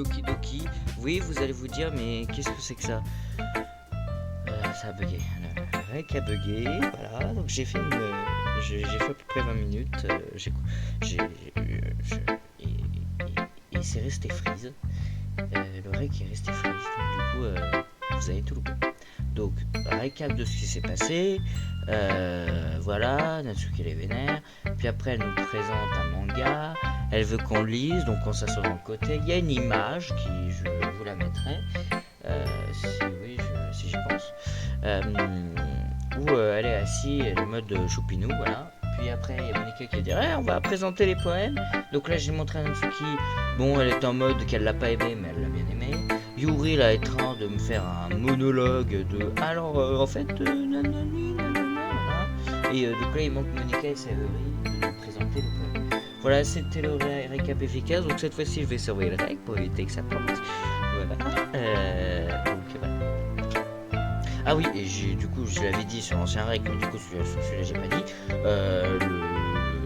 Doki Doki. Oui, vous allez vous dire, mais qu'est-ce que c'est que ça? Ça a bugué. Le rec a bugué, voilà. Donc j'ai fait j'ai fait à peu près 20 minutes. Et c'est resté freeze. Le rec est resté freeze. Donc du coup, vous avez tout loupé. Donc, récap de ce qui s'est passé. Voilà, Natsuki elle est vénère. Puis après, elle nous présente un manga. Elle veut qu'on lise, donc on s'assoit dans le côté. Il y a une image qui, je vous la mettrai. Si j'y pense. Où elle est assise, elle est en mode choupinou, voilà. Puis après, il y a Monica qui dit on va présenter les poèmes. Donc là, j'ai montré à Natsuki. Bon, elle est en mode qu'elle l'a pas aimé, mais elle l'a bien aimé. Yuri là est en train de me faire un monologue de alors en fait nanani, nanana, et donc là il manque Monica et Sayori de nous présenter le poème. Voilà, c'était le récap efficace. Donc cette fois-ci je vais surveiller le rec pour éviter que ça plante. Voilà. Donc voilà. Ah oui, et du coup je l'avais dit sur l'ancien rec, mais du coup sur celui-là j'ai pas dit.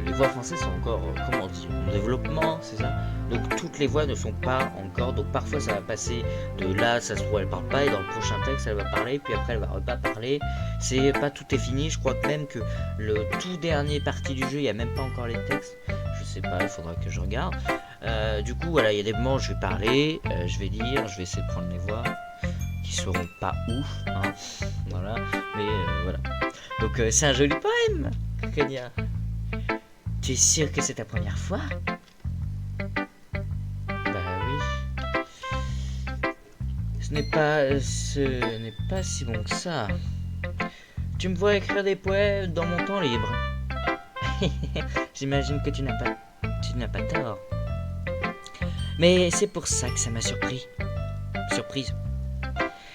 Les voix françaises sont encore, comment on dit, en développement, c'est ça. Donc toutes les voix ne sont pas encore, donc parfois ça va passer de là, ça se trouve elle parle pas, et dans le prochain texte elle va parler, puis après elle va pas parler. C'est pas tout est fini, je crois que même que le tout dernier partie du jeu, il y a même pas encore les textes. Je sais pas, il faudra que je regarde. Du coup voilà, il y a des moments où je vais parler, je vais lire, je vais essayer de prendre les voix qui seront pas ouf, hein. Voilà, mais voilà. Donc c'est un joli poème, Kenya. Tu es sûr que c'est ta première fois? Bah oui. Ce n'est pas si bon que ça. Tu me vois écrire des poèmes dans mon temps libre. J'imagine que tu n'as pas tort. Mais c'est pour ça que ça m'a surprise.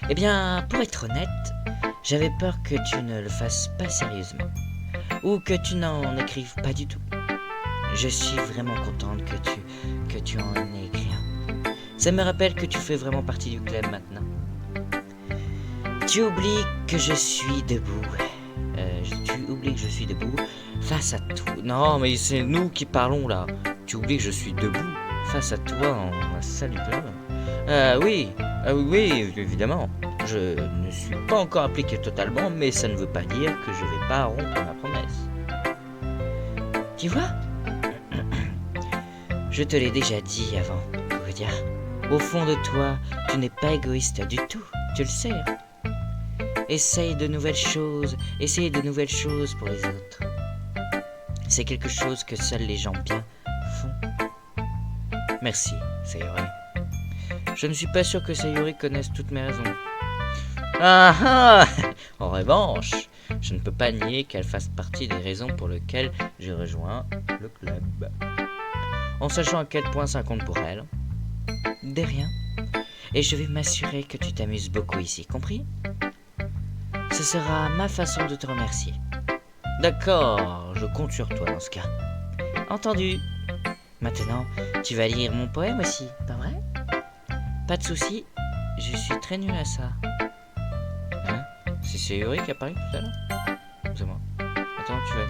Eh bien, pour être honnête, j'avais peur que tu ne le fasses pas sérieusement. Ou que tu n'en écrives pas du tout. Je suis vraiment contente que tu en aies écrit un. Ça me rappelle que tu fais vraiment partie du club maintenant. Tu oublies que je suis debout. Face à toi. Non, mais c'est nous qui parlons là. Tu oublies que je suis debout face à toi dans la salle du club. Oui, évidemment. Je ne suis pas encore appliqué totalement, mais ça ne veut pas dire que je vais pas rompre ma promesse. Tu vois? Je te l'ai déjà dit avant, Claudia. Au fond de toi, tu n'es pas égoïste du tout, tu le sais. Essaye de nouvelles choses pour les autres. C'est quelque chose que seuls les gens bien font. Merci, Sayori. Je ne suis pas sûr que Sayori connaisse toutes mes raisons. En revanche, je ne peux pas nier qu'elle fasse partie des raisons pour lesquelles j'ai rejoint le club. En sachant à quel point ça compte pour elle. De rien. Et je vais m'assurer que tu t'amuses beaucoup ici, compris? Ce sera ma façon de te remercier. D'accord, je compte sur toi dans ce cas. Entendu. Maintenant, tu vas lire mon poème aussi, pas vrai? Pas de soucis, je suis très nul à ça. Hein? C'est Sayori qui a parlé tout à l'heure? C'est moi. Attends, tu vas...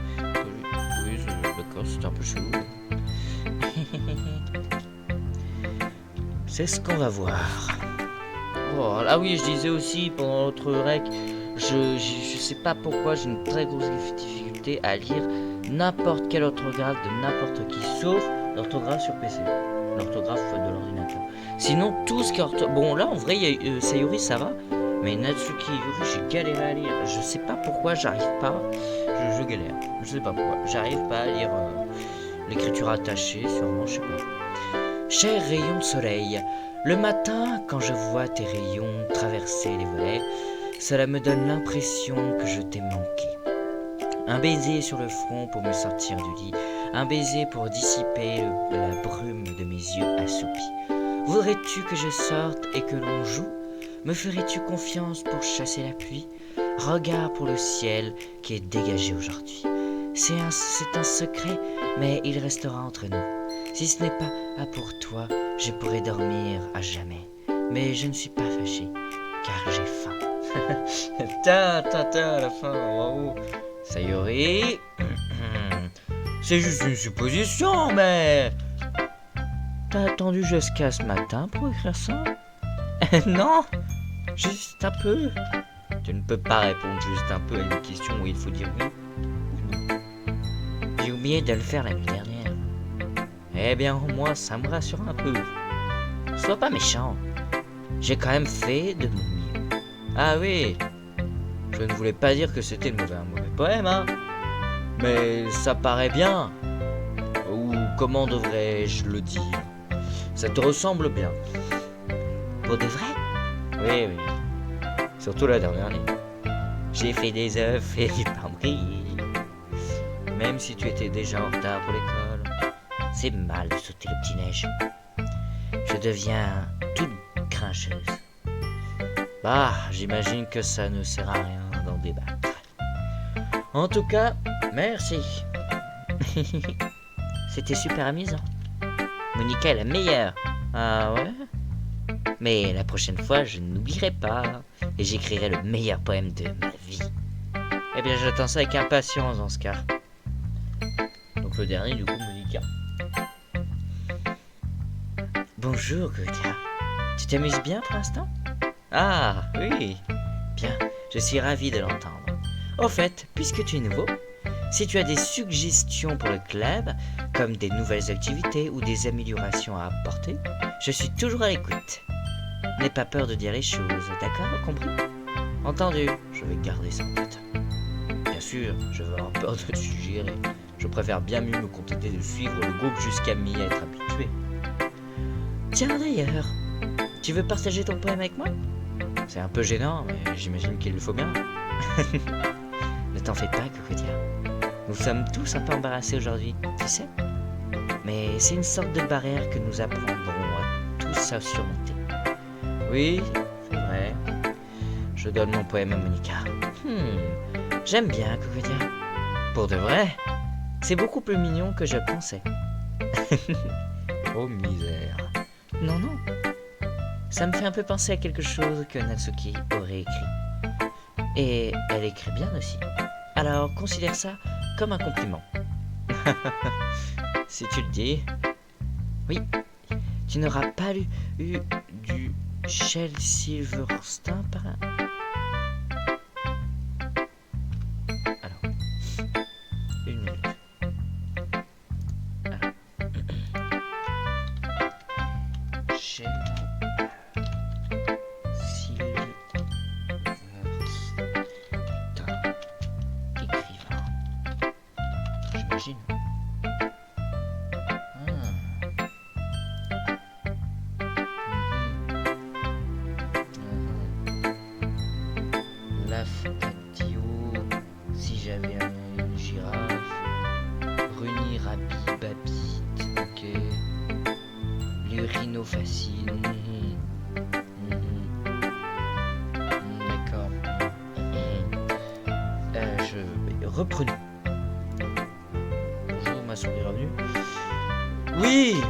Oui, d'accord, c'était un peu chelou. C'est ce qu'on va voir. Oh, ah oui, je disais aussi pendant l'autre rec, je sais pas pourquoi j'ai une très grosse difficulté à lire n'importe quel orthographe de n'importe qui, sauf l'orthographe sur PC, l'orthographe de l'ordinateur. Sinon, tout ce qui est orthographe... Bon, là, en vrai, Sayori, ça va, mais Natsuki, Yuri, j'ai galéré à lire. Je sais pas pourquoi, j'arrive pas. Je galère. Je sais pas pourquoi. J'arrive pas à lire l'écriture attachée, sûrement, je sais pas. Cher rayon de soleil, le matin, quand je vois tes rayons traverser les volets, cela me donne l'impression que je t'ai manqué. Un baiser sur le front pour me sortir du lit, un baiser pour dissiper la brume de mes yeux assoupis. Voudrais-tu que je sorte et que l'on joue? Me ferais-tu confiance pour chasser la pluie? Regarde pour le ciel qui est dégagé aujourd'hui. C'est un secret, mais il restera entre nous. Si ce n'est pas pour toi, je pourrais dormir à jamais. Mais je ne suis pas fâché, car j'ai faim. Ta à la fin, waouh. Sayori. C'est juste une supposition, mais... T'as attendu jusqu'à ce matin pour écrire ça? Non, juste un peu. Tu ne peux pas répondre juste un peu à une question où il faut dire oui ou non. J'ai oublié de le faire la nuit dernière. Eh bien, moi, ça me rassure un peu. Sois pas méchant. J'ai quand même fait de mon mieux. Ah oui, je ne voulais pas dire que c'était un mauvais poème, hein. Mais ça paraît bien. Ou comment devrais-je le dire? Ça te ressemble bien. Pour de vrai? Oui, oui. Surtout la dernière ligne. J'ai fait des œufs et du pain brie. Même si tu étais déjà en retard pour l'école. C'est mal de sauter le petit-neige. Je deviens toute grincheuse. Bah, j'imagine que ça ne sert à rien d'en débattre. En tout cas, merci. C'était super amusant. Monica est la meilleure. Ah ouais? Mais la prochaine fois, je n'oublierai pas. Et j'écrirai le meilleur poème de ma vie. Eh bien, j'attends ça avec impatience dans ce cas. Donc le dernier, du coup, Monica. Bonjour, Claudia. Tu t'amuses bien pour l'instant? Ah, oui. Bien, je suis ravi de l'entendre. Au fait, puisque tu es nouveau, si tu as des suggestions pour le club, comme des nouvelles activités ou des améliorations à apporter, je suis toujours à l'écoute. N'aie pas peur de dire les choses, d'accord? Compris? Entendu, je vais garder ça en tête. Bien sûr, je vais avoir peur de suggérer. Je préfère bien mieux me contenter de suivre le groupe jusqu'à m'y être habitué. Tiens d'ailleurs, tu veux partager ton poème avec moi? C'est un peu gênant, mais j'imagine qu'il le faut bien. Ne t'en fais pas, Cocodia. Nous sommes tous un peu embarrassés aujourd'hui, tu sais. Mais c'est une sorte de barrière que nous apprendrons à tous à surmonter. Oui, c'est vrai. Je donne mon poème à Monica. J'aime bien, Cocodia. Pour de vrai, c'est beaucoup plus mignon que je pensais. Oh misère. Non, non. Ça me fait un peu penser à quelque chose que Natsuki aurait écrit. Et elle écrit bien aussi. Alors considère ça comme un compliment. Si tu le dis. Oui, tu n'auras pas eu du Shel Silverstein par là? Alors, une minute. Alors. Shel écrivain. J'imagine. Lafcadio, si j'avais une girafe. Runi Rabi Babite, ok. L'urinofacine. D'accord. Reprenons. Bonjour, ma souris revenue. Oui.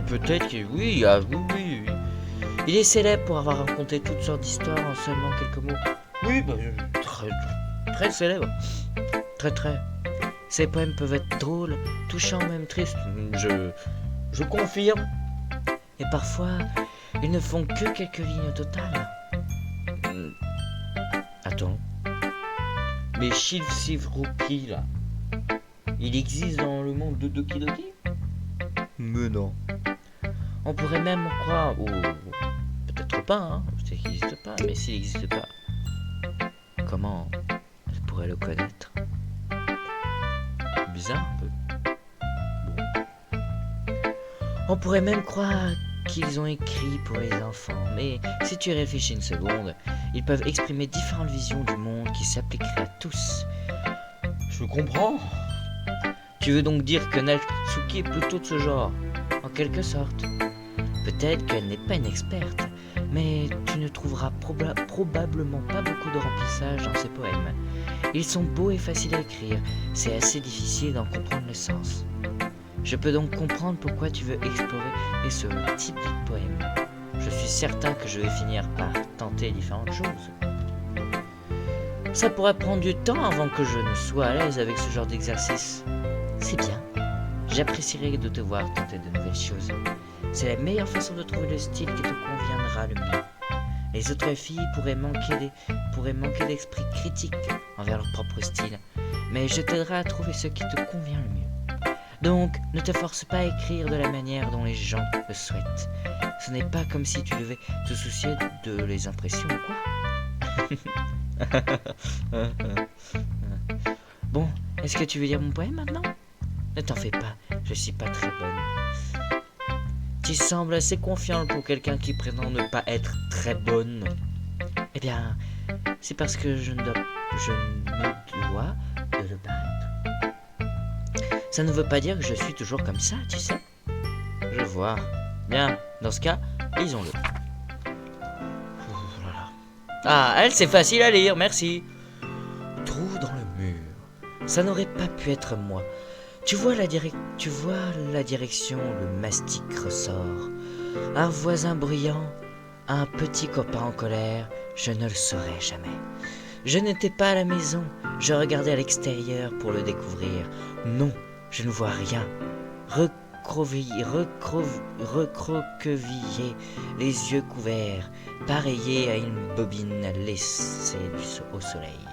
Peut-être que oui, oui. Il est célèbre pour avoir raconté toutes sortes d'histoires en seulement quelques mots. Oui, très célèbre. Très. Ses poèmes peuvent être drôles, touchants, même tristes. Je confirme. Et parfois, ils ne font que quelques lignes totales. Attends. Mais Shilsivruki, là, il existe dans le monde de Doki Doki? Mais non. On pourrait même croire, ou peut-être pas, hein, peut-être qu'il n'existe pas, mais s'il n'existe pas, comment elle pourrait le connaître? Bizarre un peu. Bon. On pourrait même croire qu'ils ont écrit pour les enfants, mais si tu y réfléchis une seconde, ils peuvent exprimer différentes visions du monde qui s'appliqueraient à tous. Je comprends. Tu veux donc dire que Natsuki est plutôt de ce genre, en quelque sorte. Peut-être qu'elle n'est pas une experte, mais tu ne trouveras probablement pas beaucoup de remplissage dans ses poèmes. Ils sont beaux et faciles à écrire, c'est assez difficile d'en comprendre le sens. Je peux donc comprendre pourquoi tu veux explorer ce type de poème. Je suis certain que je vais finir par tenter différentes choses. Ça pourrait prendre du temps avant que je ne sois à l'aise avec ce genre d'exercice. C'est bien. J'apprécierais de te voir tenter de nouvelles choses. C'est la meilleure façon de trouver le style qui te conviendra le mieux. Les autres filles pourraient manquer d'esprit critique envers leur propre style, mais je t'aiderai à trouver ce qui te convient le mieux. Donc, ne te force pas à écrire de la manière dont les gens le souhaitent. Ce n'est pas comme si tu devais te soucier de les impressions ou quoi. Bon, est-ce que tu veux lire mon poème maintenant? Ne t'en fais pas, je suis pas très bonne. Tu sembles assez confiante pour quelqu'un qui prétend ne pas être très bonne. Eh bien, c'est parce que je me dois de le paraître. Ça ne veut pas dire que je suis toujours comme ça, tu sais. Je vois. Bien, dans ce cas, lisons-le. Ah, elle, c'est facile à lire, merci. Trou dans le mur. Ça n'aurait pas pu être moi. Tu vois la direction, le mastic ressort. Un voisin bruyant, un petit copain en colère, je ne le saurais jamais. Je n'étais pas à la maison, je regardais à l'extérieur pour le découvrir. Non, je ne vois rien. Recroquevillé, les yeux couverts, pareillé à une bobine laissée au soleil.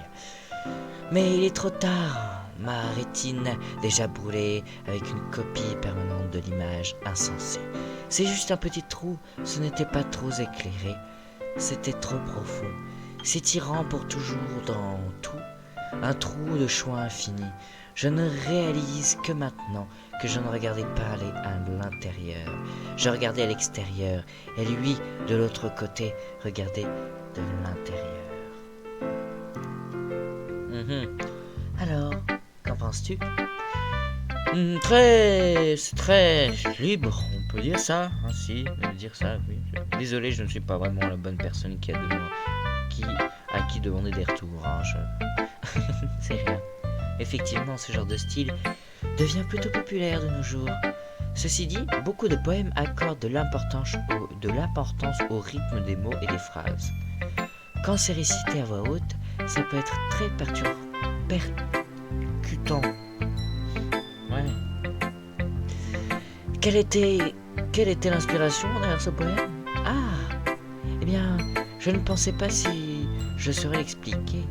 Mais il est trop tard, ma rétine déjà brûlée avec une copie permanente de l'image insensée. C'est juste un petit trou, ce n'était pas trop éclairé, c'était trop profond, s'étirant pour toujours dans tout, un trou de choix infini. Je ne réalise que maintenant que je ne regardais pas à l'intérieur, je regardais à l'extérieur, et lui, de l'autre côté, regardait de l'intérieur. Alors, qu'en penses-tu? C'est très libre, on peut dire ça, hein, si, dire ça, oui. Désolé, je ne suis pas vraiment la bonne personne à qui demander des retours, hein, c'est rien. Effectivement, ce genre de style devient plutôt populaire de nos jours. Ceci dit, beaucoup de poèmes accordent de l'importance au rythme des mots et des phrases. Quand c'est récité à voix haute, ça peut être très percutant. Ouais. Quelle était l'inspiration derrière ce poème? Ah, eh bien, je ne pensais pas si je saurais l'expliquer.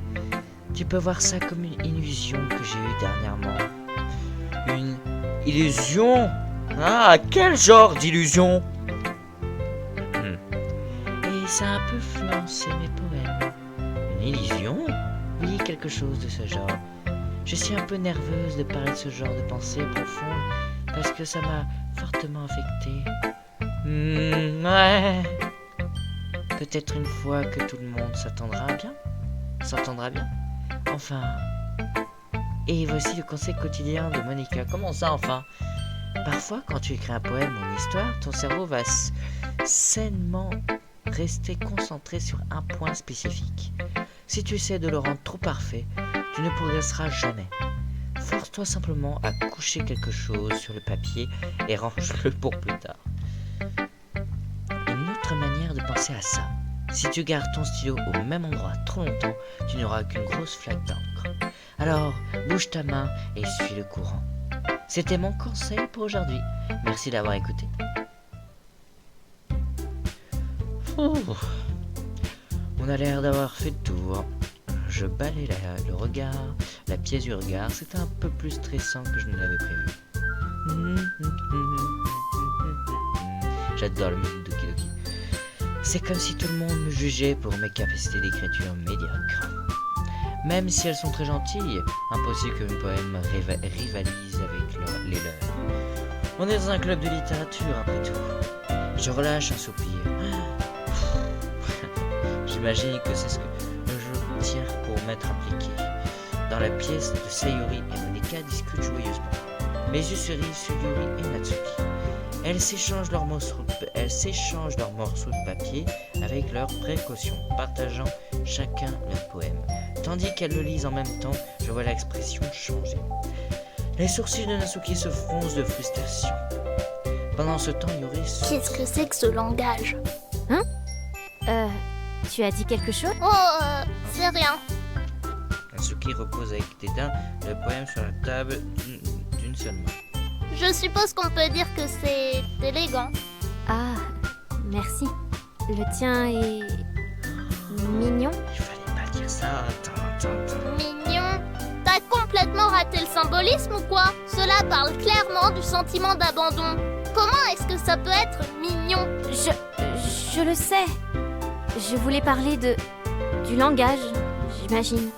Tu peux voir ça comme une illusion que j'ai eue dernièrement. Une illusion? Ah, quel genre d'illusion? Et ça a un peu influencé mes poèmes. Une illusion? Oui, quelque chose de ce genre. Je suis un peu nerveuse de parler de ce genre de pensée profonde parce que ça m'a fortement affectée. Ouais. Peut-être une fois que tout le monde s'entendra bien. Enfin. Et voici le conseil quotidien de Monica. Comment ça, enfin? Parfois, quand tu écris un poème ou une histoire, ton cerveau va sainement rester concentré sur un point spécifique. Si tu essaies de le rendre trop parfait, tu ne progresseras jamais. Force-toi simplement à coucher quelque chose sur le papier et range-le pour plus tard. Une autre manière de penser à ça, si tu gardes ton stylo au même endroit trop longtemps, tu n'auras qu'une grosse flaque d'encre. Alors, bouge ta main et suis le courant. C'était mon conseil pour aujourd'hui. Merci d'avoir écouté. On a l'air d'avoir fait le tour. Je balais la pièce du regard. C'était un peu plus stressant que je ne l'avais prévu. J'adore la musique de Doki Doki. C'est comme si tout le monde me jugeait pour mes capacités d'écriture médiocres. Même si elles sont très gentilles, impossible que mes poèmes rivalisent avec les leurs. On est dans un club de littérature après tout. Je relâche un soupir. J'imagine que c'est ce que je tire pour m'être appliqué. Dans la pièce de Sayuri et Monica discutent joyeusement. Mes yeux se rivent sur Yuri et Natsuki. Elles s'échangent leurs morceaux de papier avec leurs précautions, partageant chacun leur poème. Tandis qu'elles le lisent en même temps, je vois l'expression changer. Les sourcils de Natsuki se froncent de frustration. Pendant ce temps, Yuri Qu'est-ce que c'est que ce langage? Hein? Tu as dit quelque chose? Oh, c'est rien. Natsuki repose avec dédain le poème sur la table d'une seule main. Je suppose qu'on peut dire que c'est élégant. Ah, merci. Le tien est... mignon. Il fallait pas dire ça. Attends. Mignon. T'as complètement raté le symbolisme ou quoi? Cela parle clairement du sentiment d'abandon. Comment est-ce que ça peut être mignon? Je le sais. Je voulais parler du langage, j'imagine.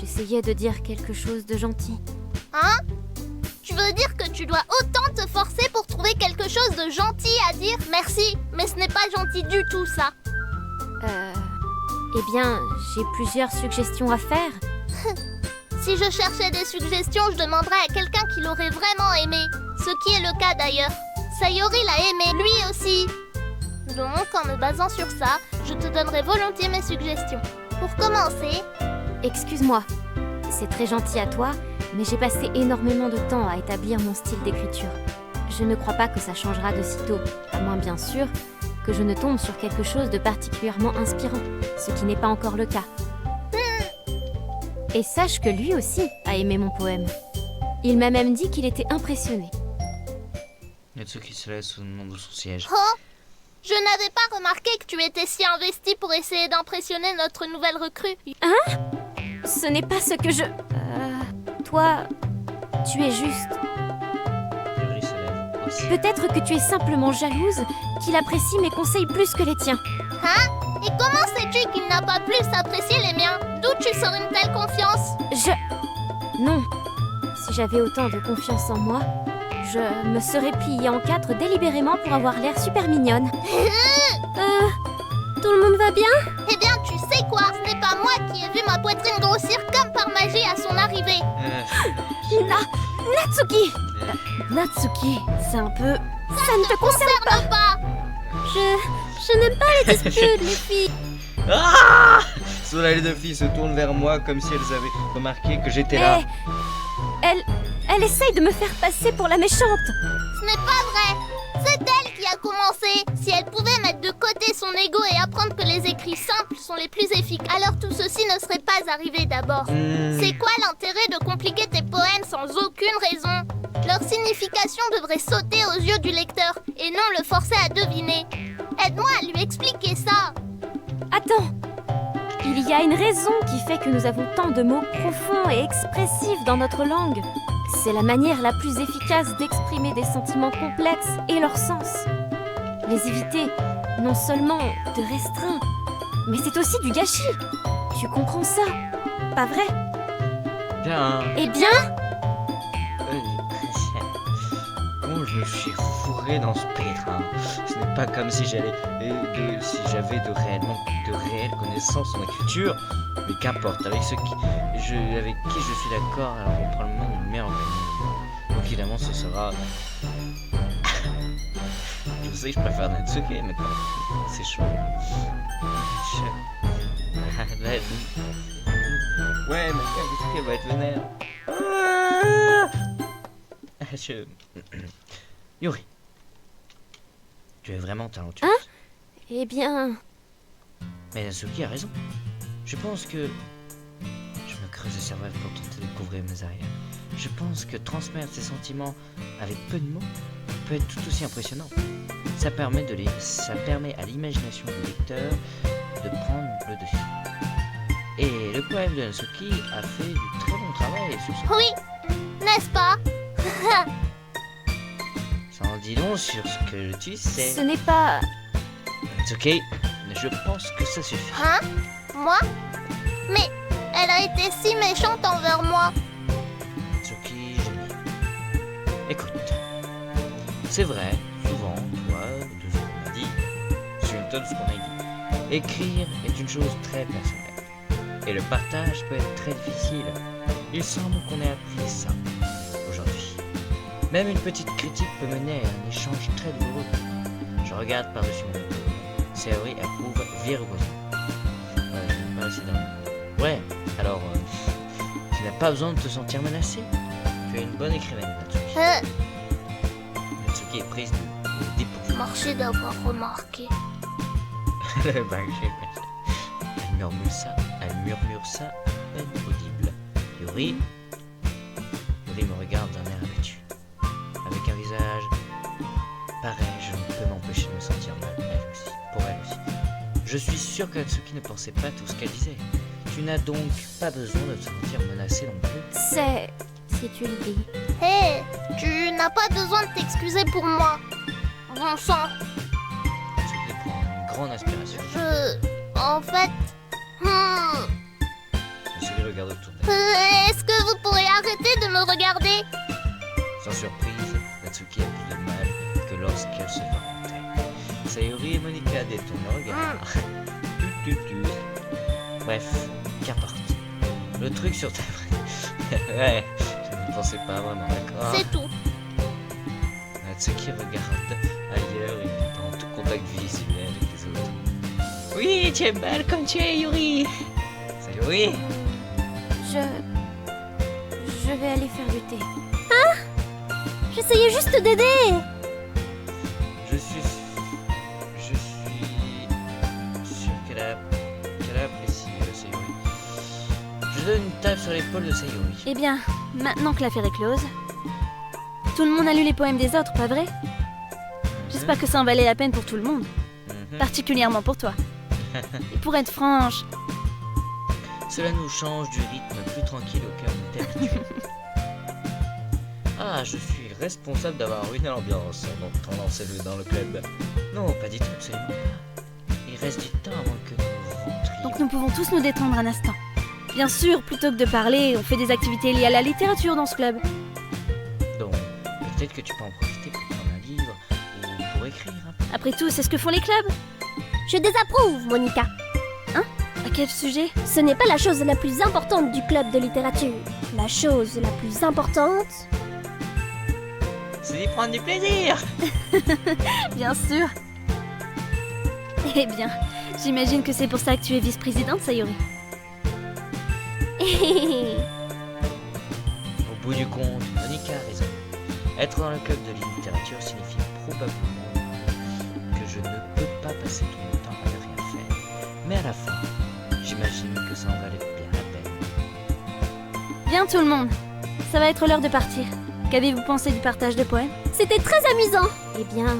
J'essayais de dire quelque chose de gentil. Hein? Tu veux dire que tu dois autant te forcer pour trouver quelque chose de gentil à dire? Merci, mais ce n'est pas gentil du tout ça. Eh bien, j'ai plusieurs suggestions à faire. Si je cherchais des suggestions, je demanderais à quelqu'un qui l'aurait vraiment aimé. Ce qui est le cas d'ailleurs. Sayori l'a aimé, lui aussi. Donc, en me basant sur ça, je te donnerai volontiers mes suggestions. Pour commencer... Excuse-moi, c'est très gentil à toi, mais j'ai passé énormément de temps à établir mon style d'écriture. Je ne crois pas que ça changera de sitôt, à moins bien sûr que je ne tombe sur quelque chose de particulièrement inspirant, ce qui n'est pas encore le cas. Et sache que lui aussi a aimé mon poème. Il m'a même dit qu'il était impressionné. Natsuki se lève sous le nom de son siège. Oh! Je n'avais pas remarqué que tu étais si investi pour essayer d'impressionner notre nouvelle recrue. Hein? Ce n'est pas ce que je... Toi, tu es juste... Yuri se lève aussi. Peut-être que tu es simplement jalouse qu'il apprécie mes conseils plus que les tiens. Hein? Et comment sais-tu qu'il n'a pas plus apprécié les miens? D'où tu sors une telle confiance? Non. Si j'avais autant de confiance en moi, je me serais pliée en 4 délibérément pour avoir l'air super mignonne. Tout le monde va bien? Eh bien, tu sais quoi? Ce n'est pas moi qui ai vu ma poitrine grossir comme par magie à son arrivée. Natsuki! Natsuki, c'est un peu... Ça ne te concerne pas. Pas. Je n'aime pas les disputes, les filles. Ah! Sola et les deux filles se tournent vers moi comme si elles avaient remarqué que j'étais là. Elle essaye de me faire passer pour la méchante. Ce n'est pas vrai. C'est elle qui a commencé. Si elle pouvait mettre de côté son ego et apprendre que les écrits simples sont les plus efficaces, alors tout ceci ne serait pas arrivé d'abord. C'est quoi l'intérêt de compliquer tes poèmes sans aucune raison? Leur signification devrait sauter aux yeux du lecteur et non le forcer à deviner. Aide-moi à lui expliquer ça. Attends. Il y a une raison qui fait que nous avons tant de mots profonds et expressifs dans notre langue. C'est la manière la plus efficace d'exprimer des sentiments complexes et leur sens. Les éviter, non seulement de restreint, mais c'est aussi du gâchis. Tu comprends ça, pas vrai? Bien. Eh bien, Comment je me suis fourré dans ce pétrin. Ce n'est pas comme si j'avais de réelles connaissances en écriture, mais qu'importe, avec qui je suis d'accord, alors on prend le monde une meilleure opinion. Donc évidemment ce sera... Je sais que je préfère Natsuki, mais c'est chaud. Ouais, mais Natsuki va être vénère. Yuri, tu es vraiment talentueuse. Hein? Eh bien... Mais Natsuki a raison. Je pense que... Je me creuse le cerveau pour tenter de découvrir mes arrières. Je pense que transmettre ses sentiments avec peu de mots peut être tout aussi impressionnant. Ça permet à l'imagination du lecteur de prendre le dessus. Et le poème de Natsuki a fait du très bon travail sur ce... Oui, n'est-ce pas? Ça en dit long sur ce que tu sais. Ce n'est pas... Natsuki, je pense que ça suffit. Hein? Moi? Mais elle a été si méchante envers moi. Natsuki, génie. Écoute, c'est vrai, souvent, toi, de ce qu'on a dit, de ce qu'on a dit, écrire est une chose très personnelle. Et le partage peut être très difficile. Il semble qu'on ait appris ça aujourd'hui. Même une petite critique peut mener à un échange très douloureux. Je regarde par-dessus mon épaule. Sayori approuve vigoureusement. Ouais, pas assez d'un... Ouais, alors, tu n'as pas besoin de te sentir menacé. Tu es une bonne écrivaine, Natsuki. Natsuki est prise de dépourvu. Marché d'avoir remarqué. Bah, elle murmure ça à peine audible. Yuri me regarde d'un air abattu. avec un visage pareil, je ne peux m'empêcher de me sentir mal, elle aussi, pour elle aussi. Je suis sûr que Natsuki ne pensait pas tout ce qu'elle disait. Tu n'as donc pas besoin de te sentir menacée non plus. C'est... si tu le dis. Hé, tu n'as pas besoin de t'excuser pour moi. Bon sang, Natsuki prend une grande inspiration. en fait... Natsuki regarde autour d'elle. Est-ce que vous pourrez arrêter de me regarder? Sans surprise, Natsuki a plus de mal que lorsqu'elle se vantait. Sayori et Monika détournent le regard. Bref, qu'importe. Le truc sur ta... ouais, je ne pensais pas vraiment, d'accord. C'est tout. Natsuki regarde ailleurs, évitant tout contact visuel avec les autres. Oui, tu es belle comme tu es, Yuri. Sayori. Je vais aller faire du thé. J'essayais juste d'aider. Je suis sûr qu'elle apprécie Sayori. Je donne une tape sur l'épaule de Sayori. Eh bien, maintenant que l'affaire est close, tout le monde a lu les poèmes des autres, pas vrai? J'espère que ça en valait la peine pour tout le monde, particulièrement pour toi. Et pour être franche, Cela nous change du rythme plus tranquille auquel on était habitué. Ah, je suis responsable d'avoir ruiné l'ambiance en entrant dans le club. Non, pas du tout, absolument pas. Il reste du temps avant que nous rentrions. donc nous pouvons tous nous détendre un instant. Bien sûr, plutôt que de parler, on fait des activités liées à la littérature dans ce club. Donc, peut-être que tu peux en profiter pour prendre un livre ou pour écrire un peu. Après tout, c'est ce que font les clubs. Je désapprouve, Monika. À quel sujet? Ce n'est pas la chose la plus importante du club de littérature. La chose la plus importante... C'est d'y prendre du plaisir. Bien sûr. Eh bien, j'imagine que c'est pour ça que tu es vice-présidente, Sayori. Au bout du compte, Monika a raison. Être dans le club de littérature signifie probablement que je ne peux pas passer tout mon temps à ne rien faire. Mais à la fin, j'imagine que ça en valait bien la peine. Bien tout le monde, ça va être l'heure de partir. Qu'avez-vous pensé du partage de poèmes? C'était très amusant. Eh bien,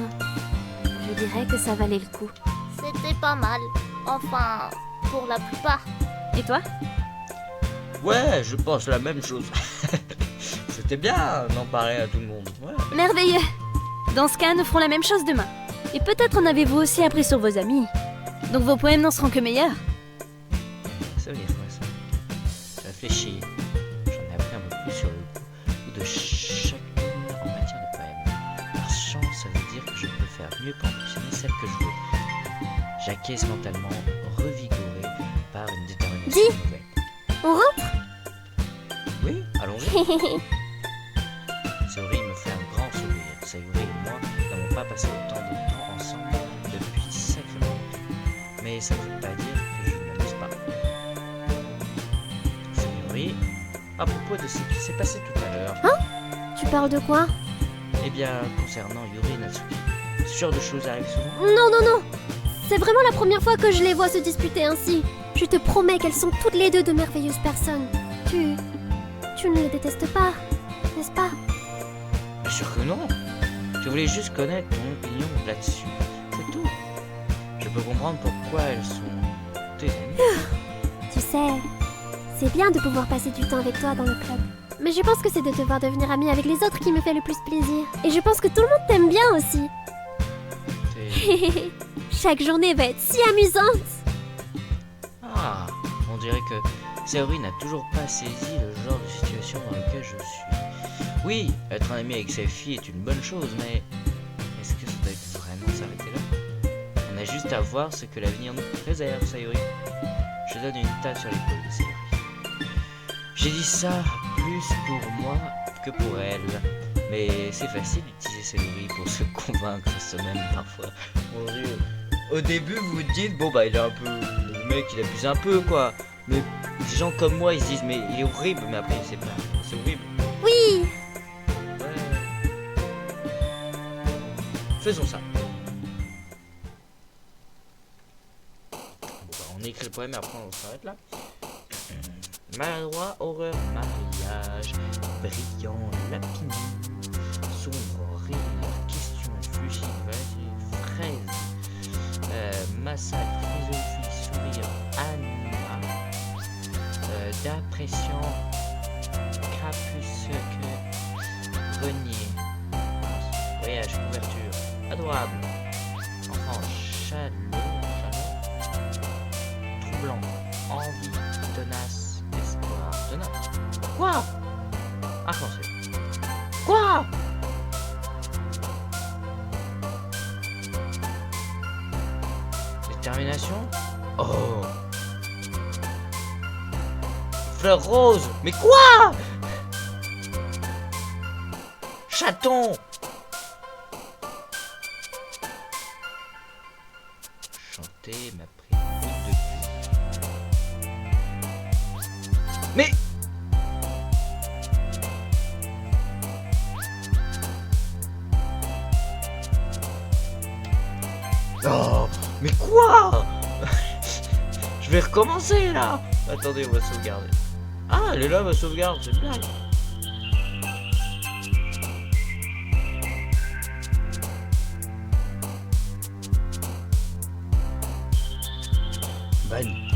je dirais que ça valait le coup. C'était pas mal. Enfin, pour la plupart. Et toi? Ouais, je pense la même chose. C'était bien d'en parler à tout le monde. Ouais. Merveilleux. Dans ce cas, nous ferons la même chose demain. Et peut-être en avez-vous aussi appris sur vos amis. Donc vos poèmes n'en seront que meilleurs. Ça veut dire quoi ça? J'ai réfléchi. J'en ai appris un peu plus sur le goût de chacune en matière de poèmes. Par chance, ça veut dire que je peux faire mieux pour impressionner celle que je veux. J'acquiesce mentalement, revigoré par une détermination Dis. nouvelle. On rentre? Oui, allons-y. Sayori me fait un grand sourire. Sayori et moi n'avons pas passé autant de temps ensemble depuis sacrément longtemps. Mais ça ne veut pas dire que je ne m'amuse pas. Sayori, à propos de ce qui s'est passé tout à l'heure, Tu parles de quoi? eh bien, concernant Yuri et Natsuki, ce genre de choses arrive souvent. Non, non, non. C'est vraiment la première fois que je les vois se disputer ainsi. Je te promets qu'elles sont toutes les deux de merveilleuses personnes. Tu ne les détestes pas, n'est-ce pas? Bien sûr que non. Je voulais juste connaître ton opinion là-dessus. C'est tout. Je peux comprendre pourquoi elles sont tes amies. Tu sais, c'est bien de pouvoir passer du temps avec toi dans le club. Mais je pense que c'est de devoir devenir amie avec les autres qui me fait le plus plaisir. Et je pense que tout le monde t'aime bien aussi. C'est... Chaque journée va être si amusante. Ah, on dirait que Sayori n'a toujours pas saisi le genre de situation dans lequel je suis. Oui, être un ami avec sa fille est une bonne chose, mais est-ce que ça doit vraiment s'arrêter là? On a juste à voir ce que l'avenir nous réserve, Sayori. Je donne une tape sur l'épaule de Sayori. J'ai dit ça plus pour moi que pour elle, mais c'est facile d'utiliser Sayori pour se convaincre soi-même parfois. Mon Dieu. Au début, vous vous dites, bon bah il est un peu... Le mec il abuse un peu quoi. Mais des gens comme moi ils se disent, mais il est horrible, mais après c'est pas... C'est horrible. Oui. Ouais. Faisons ça. Bon bah on écrit le poème et après on s'arrête là. Maladroit, horreur, mariage, brillant, lapine. sombre, rire, question, fluchine, fraise, massacre, philosophie, sourire, anima, d'impression, capuce, renier, voyage, couverture, adorable, enfant, chaleur, troublant, envie, tenace, espoir, tenace. Quoi? Ah, français. Quoi? Détermination? Oh! Fleur rose? Mais quoi? Chaton! Chanter m'a pris une goutte de pluie. Mais! Oh, mais quoi? Je vais recommencer là. Attendez, on va sauvegarder. Ah, elle est là, ma sauvegarde, c'est une blague. Banni.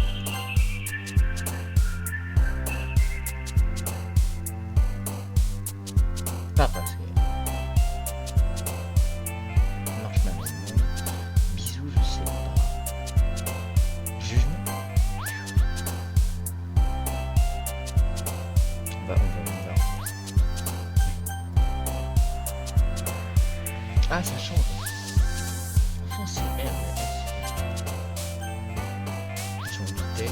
Pas passé. Ah, ça change. Enfin, c'est R, j'en doutais.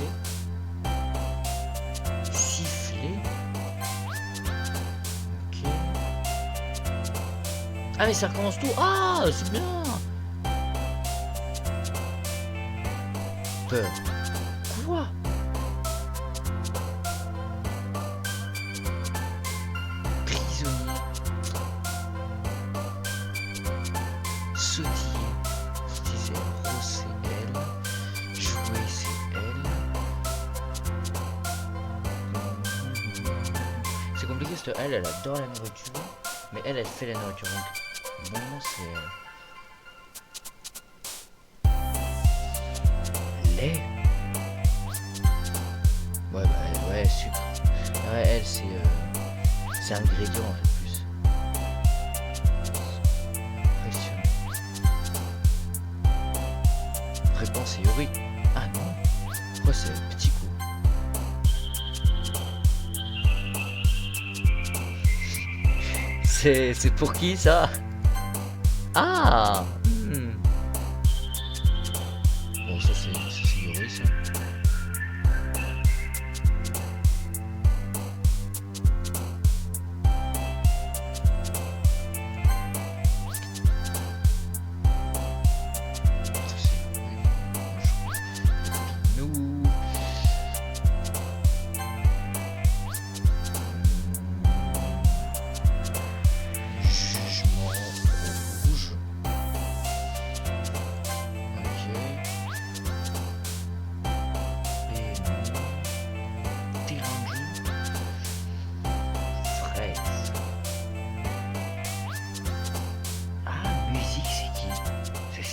Siffler. Ok. Ah, mais ça recommence tout. Ah, c'est bien. Peur. Quoi? Prisonnier. Sautiller, c'est elle, rose c'est elle, jouer c'est elle. C'est compliqué parce que elle adore la nourriture, mais elle fait la nourriture donc bon c'est elle. Lait. Ouais bah ouais sucre. Ouais elle c'est ingrédient en fait. Réponse est oui. Ah non. Pourquoi c'est le petit coup? C'est pour qui ça? Ah bon ça c'est Yuri ça.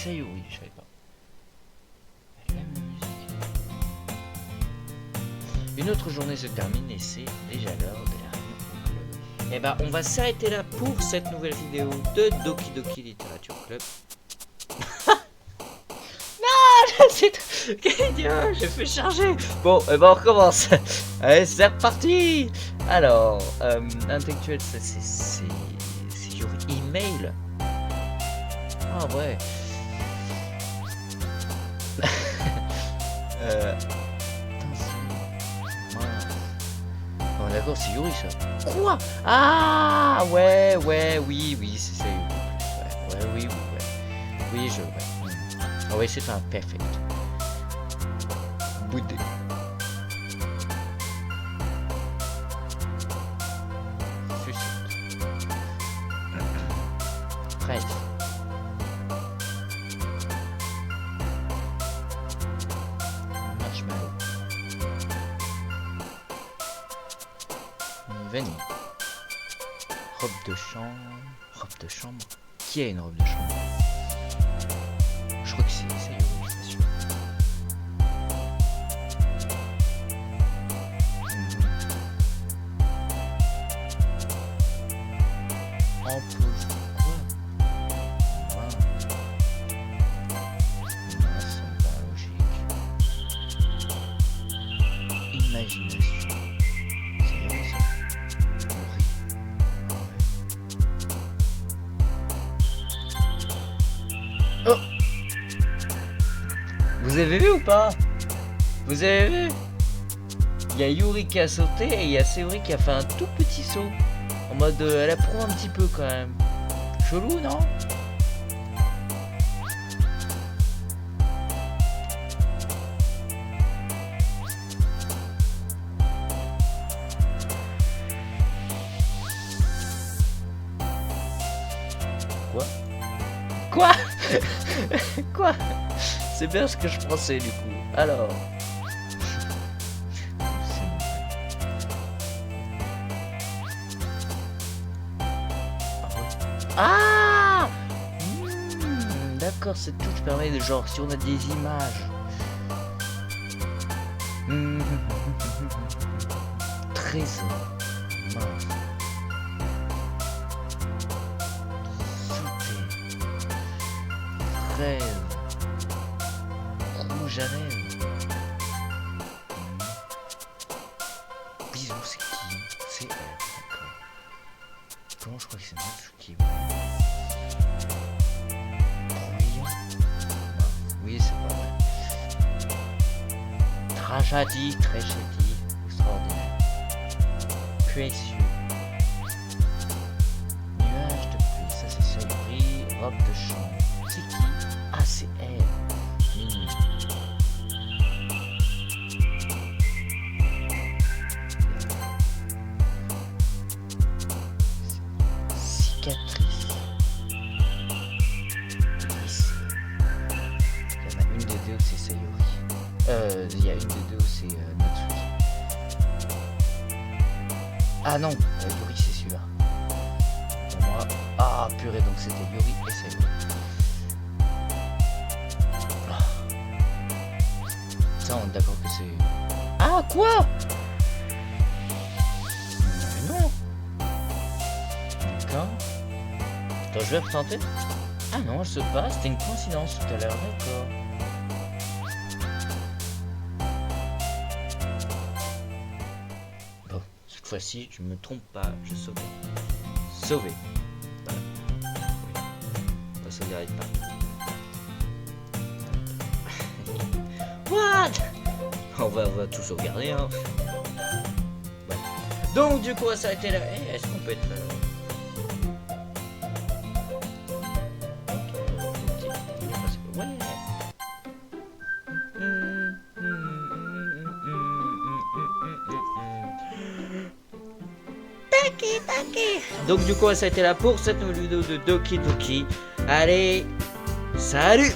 Oui, je savais pas. Elle aime la musique. Une autre journée se termine et c'est déjà l'heure de la réunion au club. Et bah on va s'arrêter là pour cette nouvelle vidéo de Doki Doki Literature Club. Non, c'est quel idiot, j'ai fait charger. Bon, et bah on recommence. Allez, c'est reparti. Alors, intellectuel, ça c'est your email. Ah ouais. Bon, d'accord, c'est Yuri ça. Quoi? Ah ouais, oui, c'est ça. Ouais, oui, oui, je. Ouais. Ah ouais, c'est un perfect. Boudé. Sucette. Fraise. Vanille. Robe de chambre. Robe de chambre. Qui a une robe de chambre? Je crois que c'est Sayori, c'est sûr. Empoche. Quoi? Mince. Mince, ça me paraît logique. Imagination. C'est vrai ça? Oh! Vous avez vu ou pas? Vous avez vu? Il y a Yuri qui a sauté et il y a Sayori qui a fait un tout petit saut. En mode, elle approuve un petit peu quand même. Chelou, non? Quoi? Quoi? Quoi? C'est bien ce que je pensais du coup. Alors. Ah! D'accord, cette touche permet de genre si on a des images. Trésor. Mince. Sauter. Rêve. Rouge à lèvres. Bisous, c'est qui? C'est elle, d'accord. Comment je crois que c'est Natsuki? Oui, c'est pas vrai. Tragédie, extraordinaire. Précieux. Nuage de pluie, ça c'est Sayori. Robe de chambre. C'est qui? Ah, c'est elle. Cicatrice. Ici. Il y en a une des deux où c'est Sayori. Il y a une des deux où c'est Natsuki. Ah non, Yuri c'est celui-là. Pour moi. Ah purée, donc c'était Yuri et Sayori. Ça on est d'accord que c'est... Ah quoi? Mais non. D'accord. Attends, je vais retenter. Ah non, je sais pas, c'était une coïncidence tout à l'heure, d'accord. Bon, cette fois-ci, je me trompe pas, je sauve. Sauvé. Voilà. Oui. On va sauvegarder pas. What? On va tout sauvegarder, hein. Ouais. Donc, du coup, ça a été là. Eh, est-ce qu'on peut être là? Ouais. Donc du coup ça a été là pour cette nouvelle vidéo de Doki Doki. Allez, salut!